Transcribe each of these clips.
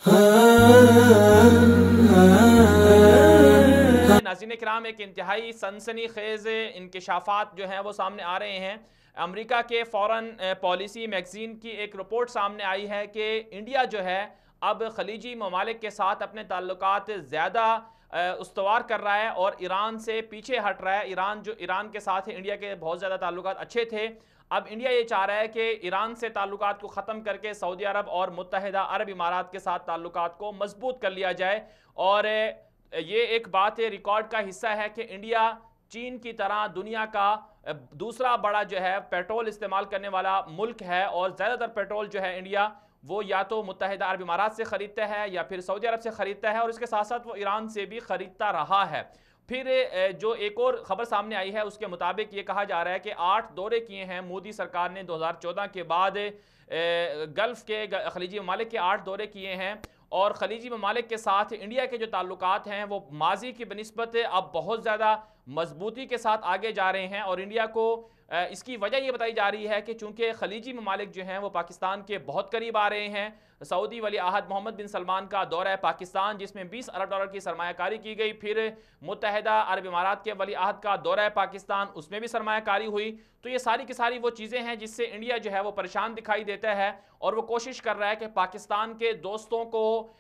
नाज़रीन किराम, एक इंतहाई सनसनी खेज़ इंकशाफात जो हैं वो सामने आ रहे हैं। अमेरिका के फॉरेन पॉलिसी मैगज़ीन की एक रिपोर्ट सामने आई है कि इंडिया जो है अब खलीजी ममालिक के साथ अपने ताल्लुकात ज़्यादा उस्तवार कर रहा है और ईरान से पीछे हट रहा है। ईरान के साथ इंडिया के बहुत ज़्यादा ताल्लुकात अच्छे थे। अब इंडिया ये चाह रहा है कि ईरान से ताल्लुकात को ख़त्म करके सऊदी अरब और मुत्तहिदा अरब इमारात के साथ ताल्लुकात को मजबूत कर लिया जाए। और ये एक बात है, रिकॉर्ड का हिस्सा है कि इंडिया चीन की तरह दुनिया का दूसरा बड़ा जो है पेट्रोल इस्तेमाल करने वाला मुल्क है और ज़्यादातर पेट्रोल जो है इंडिया वो या तो मुत्तहिदा अरब इमारात से ख़रीदता है या फिर सऊदी अरब से ख़रीदता है और इसके साथ साथ वो ईरान से भी ख़रीदता रहा है। फिर जो एक और ख़बर सामने आई है उसके मुताबिक ये कहा जा रहा है कि 8 दौरे किए हैं मोदी सरकार ने 2014 के बाद गल्फ़ के खलीजी ममालिक के 8 दौरे किए हैं और खलीजी ममालिक के साथ इंडिया के जो ताल्लुकात हैं वो माजी की बनिस्बत अब बहुत ज़्यादा मजबूती के साथ आगे जा रहे हैं। और इंडिया को इसकी वजह ये बताई जा रही है कि चूँकि खलीजी ममालिक जो हैं वो पाकिस्तान के बहुत करीब आ रहे हैं। सऊदी वली अहद मोहम्मद बिन सलमान का दौरा है पाकिस्तान जिसमें 20 अरब डॉलर की सरमायाकारी की गई। फिर मुत्तहिदा अरब इमारात के वली अहद का दौरा है पाकिस्तान, उसमें भी सरमायाकारी हुई। तो ये सारी की सारी वो चीज़ें हैं जिससे इंडिया जो है वो परेशान दिखाई देता है और वो कोशिश कर रहा है कि पाकिस्तान के दोस्तों को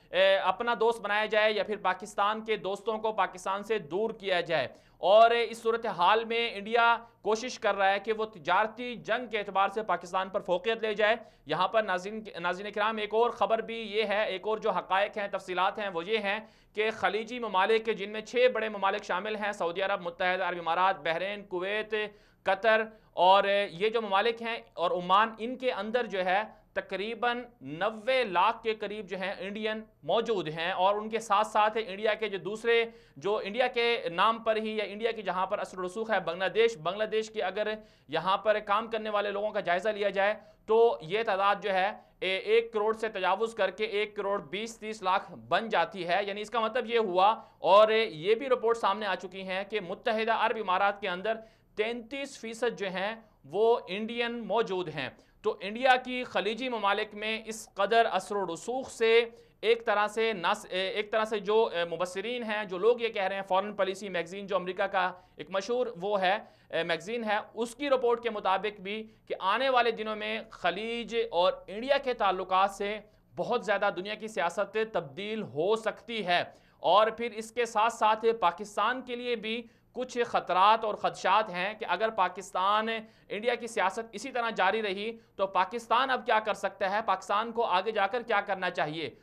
अपना दोस्त बनाया जाए या फिर पाकिस्तान के दोस्तों को पाकिस्तान से दूर किया जाए। और इस सूरत हाल में इंडिया कोशिश कर रहा है कि वो तिजारती जंग के एतबार से पाकिस्तान पर फोकियत ले जाए। यहाँ पर नाज़रीन किराम एक और ख़बर भी ये है, एक और जो हक़ाइक़ हैं, तफसीलात हैं वो ये हैं कि खलीजी ममालिक जिनमें 6 बड़े ममालिक शामिल हैं, सऊदी अरब, मुत्तहिदा अरब इमारात, बहरीन, कुवैत, कतर और ये जो ममालिक हैं और ओमान, इनके अंदर जो है तकरीबन 90 लाख के करीब जो हैं इंडियन मौजूद हैं। और उनके साथ साथ इंडिया के जो दूसरे जो इंडिया के नाम पर ही या इंडिया की जहाँ पर असर रसूख है बांग्लादेश की अगर यहाँ पर काम करने वाले लोगों का जायज़ा लिया जाए तो ये तादाद जो है 1 करोड़ से तजावुज़ करके 1 करोड़ 20-30 लाख बन जाती है। यानी इसका मतलब ये हुआ, और ये भी रिपोर्ट सामने आ चुकी हैं कि मुत्तहिदा अरब इमारात के अंदर 33% जो हैं वो इंडियन मौजूद हैं। तो इंडिया की खलीजी ममालिक में इस कदर असर रसूख से एक तरह से जो मुबस्सिरीन हैं, जो लोग ये कह रहे हैं, फॉरेन पॉलिसी मैगज़ीन जो अमेरिका का एक मशहूर वो है मैगज़ीन है, उसकी रिपोर्ट के मुताबिक भी कि आने वाले दिनों में खलीज और इंडिया के ताल्लुकात से बहुत ज़्यादा दुनिया की सियासत तब्दील हो सकती है। और फिर इसके साथ साथ पाकिस्तान के लिए भी कुछ ख़तरात और ख़दशात हैं कि अगर पाकिस्तान इंडिया की सियासत इसी तरह जारी रही तो पाकिस्तान अब क्या कर सकता है, पाकिस्तान को आगे जाकर क्या करना चाहिए।